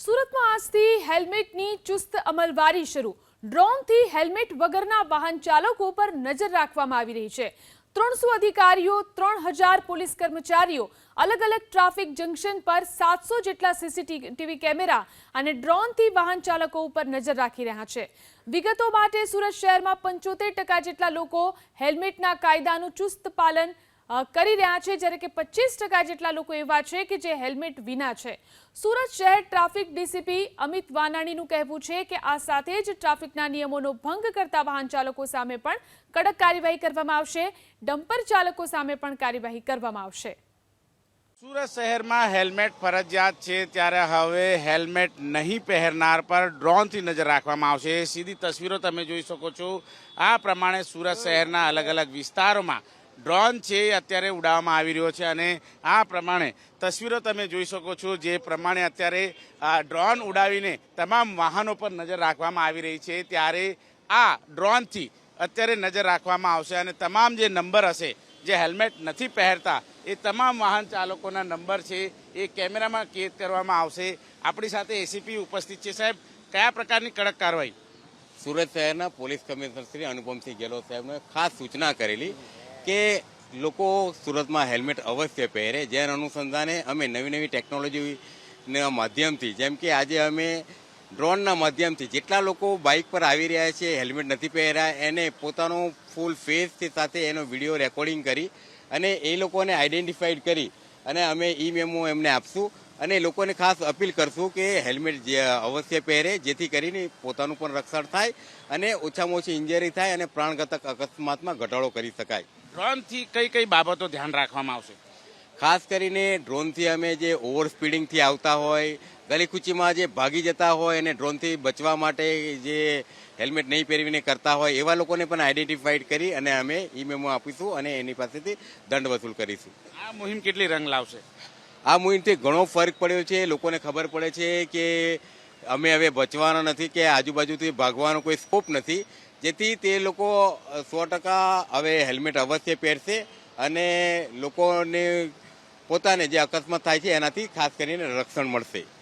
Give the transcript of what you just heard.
સુરતમાં આજથી હેલ્મેટની ચુસ્ત અમલવારી શરૂ। ડ્રોનથી હેલ્મેટ વગરના વાહન ચાલકો પર નજર રાખવામાં આવી રહી છે। 300 અધિકારીઓ, 3000 પોલીસ કર્મચારીઓ અલગ અલગ ટ્રાફિક જંકશન પર 700 જેટલા સીસીટીવી કેમેરા અને ડ્રોનથી વાહન ચાલકો ઉપર નજર રાખી રહ્યા છે। વિગતો માટે સુરત શહેરમાં 75% જેટલા લોકો હેલ્મેટના કાયદાનું ચુસ્ત પાલન કરી રહ્યા છે, જ્યારે કે 25% જેટલા લોકો એવા છે કે જે હેલ્મેટ વિના છે। સુરત શહેર ટ્રાફિક ડીસીપી અમિત વાનાણીનું કહેવું છે કે આ સાથે જ ટ્રાફિકના નિયમોનો ભંગ કરતા વાહન ચાલકો સામે પણ કડક કાર્યવાહી કરવામાં આવશે। ડમ્પર ચાલકો સામે પણ કાર્યવાહી કરવામાં આવશે। સુરત શહેરમાં હેલ્મેટ ફરજિયાત છે, ત્યારે હવે હેલ્મેટ નહીં પહેરનાર પર ડ્રોનથી નજર રાખવામાં આવશે। સીધી તસવીરો તમે જોઈ શકો છો। આ પ્રમાણે સુરત શહેરના અલગ અલગ વિસ્તારોમાં ડ્રોન છે અત્યારે ઉડાવવામાં આવી રહ્યો છે અને આ પ્રમાણે તસવીરો તમે જોઈ શકો છો। જે પ્રમાણે અત્યારે ડ્રોન ઉડાવીને તમામ વાહનો પર નજર રાખવામાં આવી રહી છે, ત્યારે આ ડ્રોનથી અત્યારે નજર રાખવામાં આવશે અને તમામ જે નંબર હશે જે હેલ્મેટ નથી પહેરતા એ તમામ વાહન ચાલકોના નંબર છે એ કેમેરામાં કેદ કરવામાં આવશે। આપણી સાથે એસીપી ઉપસ્થિત છે। સાહેબ, કયા પ્રકારની કડક કાર્યવાહી? સુરત શહેરના પોલીસ કમિશનર શ્રી અનુપમસિંહ ગેહલોત સાહેબને ખાસ સૂચના કરેલી કે લોકો સુરતમાં હેલ્મેટ અવશ્ય પહેરે। જેના અનુસંધાને અમે નવી નવી ટેકનોલોજીના માધ્યમથી, જેમ કે આજે અમે ડ્રોનના માધ્યમથી જેટલા લોકો બાઇક પર આવી રહ્યા છે હેલ્મેટ નથી પહેર્યા એને પોતાનો ફૂલ ફેસ સાથે એનો વિડીયો રેકોર્ડિંગ કરી અને એ લોકોને આઈડેન્ટિફાઈડ કરી અને અમે ઈ મેમો એમને આપશું અને લોકોને ખાસ અપીલ કરશું કે હેલ્મેટ અવશ્ય પહેરે, જેથી કરીને પોતાનું પણ રક્ષણ થાય અને ઓછામાં ઓછી ઇન્જરી થાય અને પ્રાણઘાતક અકસ્માતમાં ઘટાડો કરી શકાય। ડ્રોનથી કઈ કઈ બાબતો ધ્યાન રાખવામાં આવશે? ખાસ કરીને ડ્રોનથી અમે જે ઓવર સ્પીડિંગથી આવતા હોય, ગલીકૂચીમાં જે ભાગી જતા હોય અને ડ્રોનથી બચવા માટે જે હેલ્મેટ નહીં પહેરીને કરતા હોય એવા લોકોને પણ આઈડેન્ટિફાઈડ કરી અને અમે ઈ મેમો આપીશું અને એની પાસેથી દંડ વસૂલ કરીશું। આ મુહિમ કેટલી રંગ લાવશે? આ મુહિમથી ઘણો ફરક પડ્યો છે। લોકોને ખબર પડે છે કે અમે હવે બચવાના નથી, કે આજુબાજુથી ભાગવાનો કોઈ સ્કોપ નથી, જેથી તે લોકો 100% હવે હેલ્મેટ અવશ્ય પહેરશે અને લોકોને પોતાને જે અકસ્માત થાય છે એનાથી ખાસ કરીને રક્ષણ મળશે।